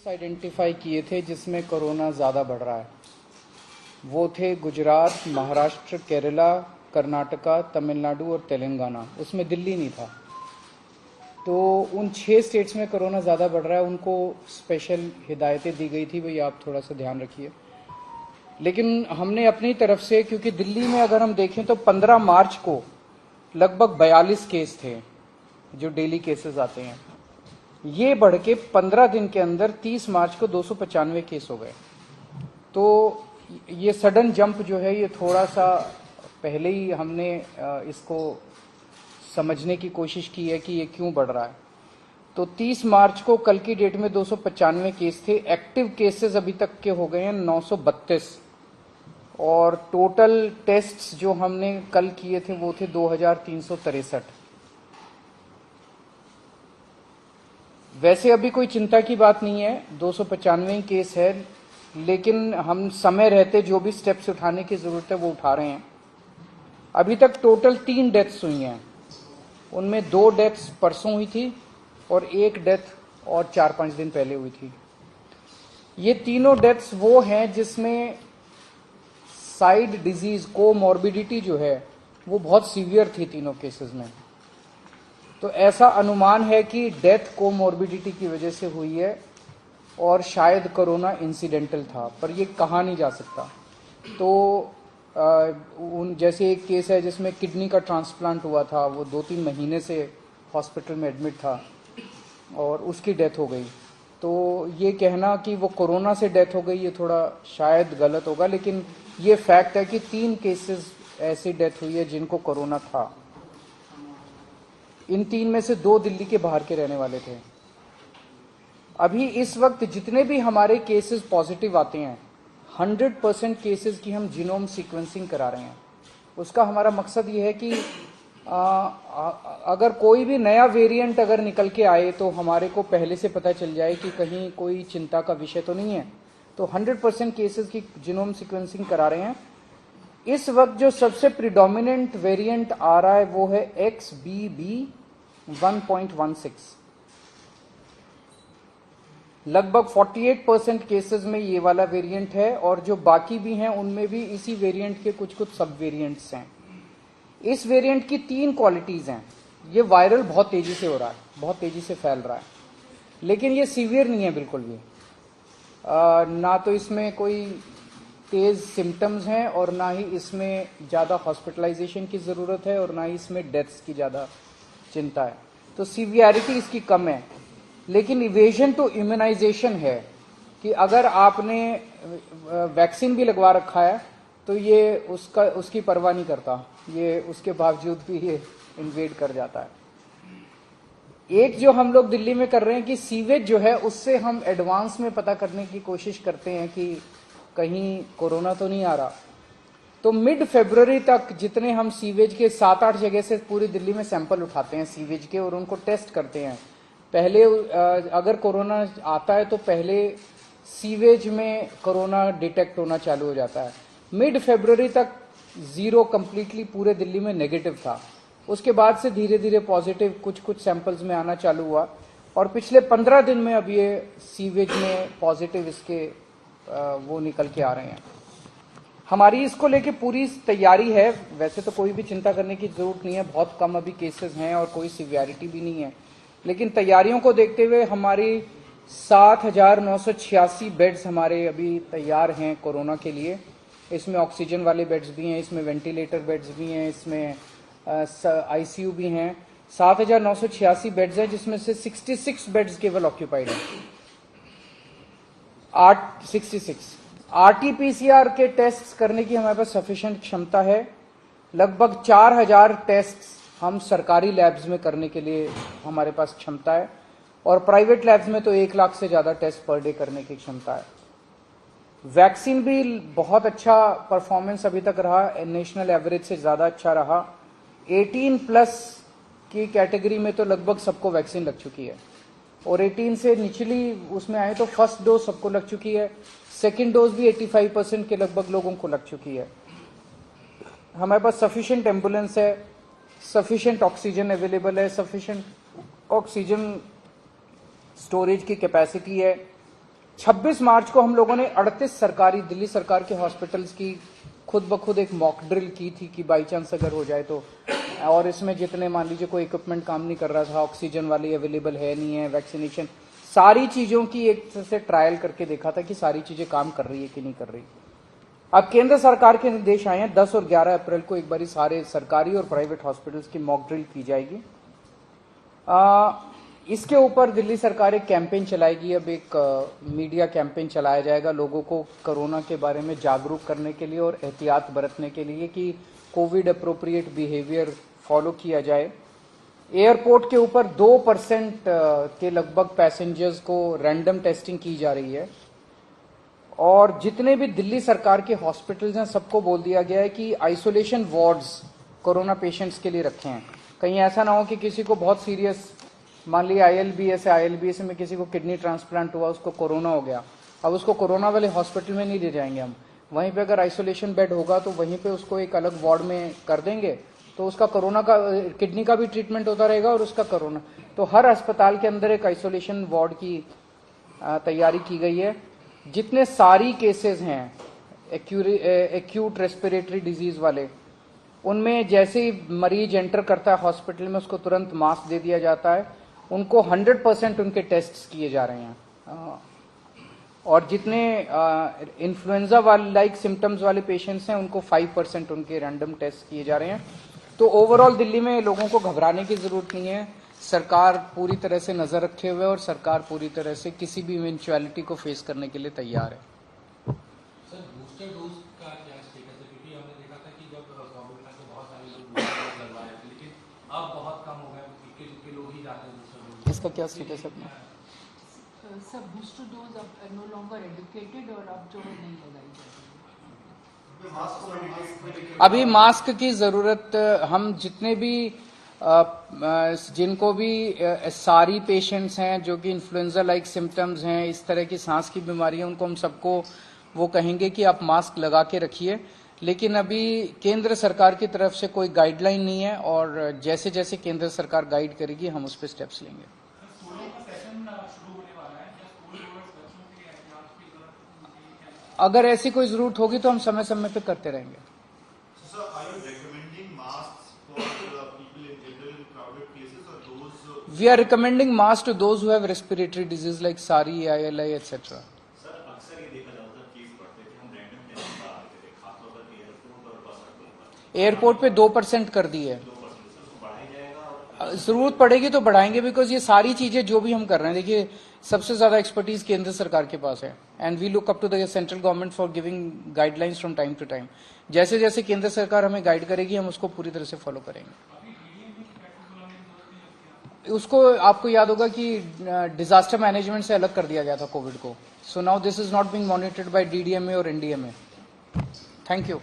States identify किए थे जिसमें कोरोना ज़्यादा बढ़ रहा है। वो थे गुजरात, महाराष्ट्र, केरला, कर्नाटका, तमिलनाडु और तेलंगाना। उसमें दिल्ली नहीं था। तो उन 6 स्टेट्स में कोरोना ज़्यादा बढ़ रहा है, उनको स्पेशल हिदायतें दी गई थी, भाई आप थोड़ा सा ध्यान रखिए। लेकिन हमने अपनी तरफ से, क्योंकि दिल्ली में अगर हम देखें तो 15 मार्च को लगभग 42 केस थे जो डेली केसेस आते हैं। ये बढ़ के 15 दिन के अंदर 30 मार्च को 295 केस हो गए। तो ये सडन जंप जो है, ये थोड़ा सा पहले ही हमने इसको समझने की कोशिश की है कि ये क्यों बढ़ रहा है। तो 30 मार्च को कल की डेट में 295 केस थे। एक्टिव केसेस अभी तक के हो गए हैं 932 और टोटल टेस्ट्स जो हमने कल किए थे वो थे 2363। वैसे अभी कोई चिंता की बात नहीं है, 295 केस है, लेकिन हम समय रहते जो भी स्टेप्स उठाने की जरूरत है वो उठा रहे हैं। अभी तक टोटल 3 डेथ्स हुई हैं, उनमें 2 डेथ्स परसों हुई थी और 1 डेथ और 4-5 दिन पहले हुई थी। ये तीनों डेथ्स वो हैं जिसमें साइड डिजीज कोमॉर्बिडिटी जो है वो बहुत सीवियर थी तीनों केसेस में। तो ऐसा अनुमान है कि डेथ कोमॉर्बिडिटी की वजह से हुई है और शायद कोरोना इंसिडेंटल था, पर ये कहा नहीं जा सकता। तो जैसे एक केस है जिसमें किडनी का ट्रांसप्लांट हुआ था, वो 2-3 महीने से हॉस्पिटल में एडमिट था और उसकी डेथ हो गई। तो ये कहना कि वो कोरोना से डेथ हो गई, ये थोड़ा शायद गलत होगा, लेकिन ये फैक्ट है कि 3 केसेस ऐसी डेथ हुई है जिनको कोरोना था। इन 3 में से 2 दिल्ली के बाहर के रहने वाले थे। अभी इस वक्त जितने भी हमारे केसेस पॉजिटिव आते हैं, 100% केसेस की हम जीनोम सीक्वेंसिंग करा रहे हैं। उसका हमारा मकसद ये है कि अगर कोई भी नया वेरिएंट अगर निकल के आए तो हमारे को पहले से पता चल जाए कि कहीं कोई चिंता का विषय तो नहीं है। तो 100% केसेस की जीनोम सीक्वेंसिंग करा रहे हैं। इस वक्त जो सबसे प्रिडोमिनेंट वेरिएंट आ रहा है वो है XBB.1.16। लगभग 48% केसेस में ये वाला वेरिएंट है और जो बाकी भी हैं उनमें भी इसी वेरिएंट के कुछ सब वेरिएंट्स हैं। इस वेरिएंट की 3 क्वालिटीज हैं। ये वायरल बहुत तेजी से हो रहा है, बहुत तेजी से फैल रहा है, लेकिन ये सीवियर नहीं है बिल्कुल भी। ना तो इसमें कोई तेज सिम्टम्स हैं और ना ही इसमें ज़्यादा हॉस्पिटलाइजेशन की ज़रूरत है और ना ही इसमें डेथ्स की ज़्यादा चिंता है। तो सीवियरिटी इसकी कम है, लेकिन इवेजन टू इम्यूनाइजेशन है कि अगर आपने वैक्सीन भी लगवा रखा है तो ये उसकी परवाह नहीं करता, ये उसके बावजूद भी ये इन्वेड कर जाता है। एक जो हम लोग दिल्ली में कर रहे हैं कि सीवेज जो है उससे हम एडवांस में पता करने की कोशिश करते हैं कि कहीं कोरोना तो नहीं आ रहा। तो मिड फरवरी तक जितने हम सीवेज के 7-8 जगह से पूरी दिल्ली में सैंपल उठाते हैं सीवेज के और उनको टेस्ट करते हैं। पहले अगर कोरोना आता है तो पहले सीवेज में कोरोना डिटेक्ट होना चालू हो जाता है। मिड फरवरी तक 0 कंप्लीटली पूरे दिल्ली में नेगेटिव था। उसके बाद से धीरे धीरे पॉजिटिव कुछ सैंपल्स में आना चालू हुआ और पिछले 15 दिन में अब ये सीवेज में पॉजिटिव इसके वो निकल के आ रहे हैं। हमारी इसको लेके पूरी तैयारी है। वैसे तो कोई भी चिंता करने की जरूरत नहीं है, बहुत कम अभी केसेस हैं और कोई सीवियरिटी भी नहीं है, लेकिन तैयारियों को देखते हुए हमारी 7,986 बेड्स हमारे अभी तैयार हैं कोरोना के लिए। इसमें ऑक्सीजन वाले बेड्स भी हैं, इसमें वेंटिलेटर बेड्स भी हैं, इसमें आईसीयू भी हैं। 7,986 बेड्स हैं जिसमें से 66 बेड्स केवल ऑक्यूपाइड हैं। 66 आरटीपीसीआर के टेस्ट करने की हमारे पास सफिशिएंट क्षमता है। लगभग 4,000 टेस्ट हम सरकारी लैब्स में करने के लिए हमारे पास क्षमता है और प्राइवेट लैब्स में तो 1 लाख से ज्यादा टेस्ट पर डे करने की क्षमता है। वैक्सीन भी बहुत अच्छा परफॉर्मेंस अभी तक रहा, नेशनल एवरेज से ज्यादा अच्छा रहा। 18+ की कैटेगरी में तो लगभग सबको वैक्सीन लग चुकी है और 18 से निचली उसमें आए तो फर्स्ट डोज सबको लग चुकी है, सेकेंड डोज भी 85% के लगभग लोगों को लग चुकी है। हमारे पास सफिशिएंट एम्बुलेंस है, सफिशिएंट ऑक्सीजन अवेलेबल है, सफिशिएंट ऑक्सीजन स्टोरेज की कैपेसिटी है 26 मार्च को हम लोगों ने 38 सरकारी दिल्ली सरकार के हॉस्पिटल्स की खुद ब खुद एक मॉक ड्रिल की थी कि बाई चांस अगर हो जाए तो, और इसमें जितने मान लीजिए कोई इक्विपमेंट काम नहीं कर रहा था, ऑक्सीजन वाली अवेलेबल है नहीं है, वैक्सीनेशन, सारी चीजों की एक तरह से ट्रायल करके देखा था कि सारी चीजें काम कर रही है कि नहीं कर रही। अब केंद्र सरकार के निर्देश आए हैं 10 और 11 अप्रैल को एक बारी सारे सरकारी और प्राइवेट हॉस्पिटल्स की मॉक ड्रिल की जाएगी। इसके ऊपर दिल्ली सरकार एक कैंपेन चलाएगी, अब एक मीडिया कैंपेन चलाया जाएगा लोगों को कोरोना के बारे में जागरूक करने के लिए और एहतियात बरतने के लिए कि कोविड अप्रोप्रिएट बिहेवियर फॉलो किया जाए। एयरपोर्ट के ऊपर 2% के लगभग पैसेंजर्स को रैंडम टेस्टिंग की जा रही है और जितने भी दिल्ली सरकार के हॉस्पिटल्स हैं सबको बोल दिया गया है कि आइसोलेशन वार्ड्स कोरोना पेशेंट्स के लिए रखे हैं। कहीं ऐसा ना हो कि किसी को बहुत सीरियस, मान लिया आईएलबीएस में किसी को किडनी ट्रांसप्लांट हुआ, उसको कोरोना हो गया, अब उसको कोरोना वाले हॉस्पिटल में नहीं ले जाएंगे हम, वहीं पे अगर आइसोलेशन बेड होगा तो वहीं पे उसको एक अलग वार्ड में कर देंगे, तो उसका कोरोना का, किडनी का भी ट्रीटमेंट होता रहेगा और उसका कोरोना। तो हर अस्पताल के अंदर एक आइसोलेशन वार्ड की तैयारी की गई है। जितने सारी केसेस हैं एक्यूट रेस्पिरेटरी डिजीज वाले, उनमें जैसे ही मरीज एंटर करता है हॉस्पिटल में उसको तुरंत मास्क दे दिया जाता है, उनको 100% उनके टेस्ट किए जा रहे हैं। और जितने इन्फ्लुएंजा वाले लाइक सिम्टम्स वाले पेशेंट्स हैं उनको 5% उनके रैंडम टेस्ट किए जा रहे हैं। तो ओवरऑल दिल्ली में लोगों को घबराने की जरूरत नहीं है। सरकार पूरी तरह से नजर रखे हुए और सरकार पूरी तरह से किसी भी इवेंचुअलिटी को फेस करने के लिए तैयार है। सर, बूस्टर डोज का क्या स्टेटस है? क्योंकि हमने देखा था कि जब कोविड में तो बहुत सारे लोग बूस्टर डोज लगवाए थे, लेकिन अब बहुत कम हो गए, इक्के लोग ही जाते हैं बूस्टर डोज। इसका क्या स्टेटस है अपना? सब बूस्टर डोज अब नो लॉन्गर एडुकेटेड और अब जो है नहीं लगाई जाती। अभी मास्क की जरूरत, हम जितने भी जिनको भी सारी पेशेंट्स हैं जो कि इन्फ्लुएंजा लाइक सिम्टम्स हैं, इस तरह की सांस की बीमारी है, उनको हम सबको वो कहेंगे कि आप मास्क लगा के रखिए। लेकिन अभी केंद्र सरकार की तरफ से कोई गाइडलाइन नहीं है और जैसे जैसे केंद्र सरकार गाइड करेगी हम उस पर स्टेप्स लेंगे। अगर ऐसी कोई जरूरत होगी तो हम समय समय पे करते रहेंगे। We are recommending masks to those who have respiratory disease like SARI, ILI, etc. Sir, अक्सर ये देखा जाता है केस बढ़ते थे, हम रैंडम टेस्ट करा देते थे, खासतौर पर एयरपोर्ट और बस अड्डों पर। एयरपोर्ट पे 2% कर दी है। 2% सर बढ़ाया जाएगा और जरूरत पड़ेगी तो बढ़ाएंगे, बिकॉज ये सारी चीजें जो भी हम कर रहे हैं, देखिए सबसे ज्यादा एक्सपर्टीज केंद्र सरकार के पास है and we look up to the central government for giving guidelines from time to time. जैसे जैसे केंद्र सरकार हमें गाइड करेगी हम उसको पूरी तरह से फॉलो करेंगे। उसको आपको याद होगा कि डिजास्टर मैनेजमेंट से अलग कर दिया गया था कोविड को। So now this is not being monitored by DDMA और एनडीएमए। Thank you.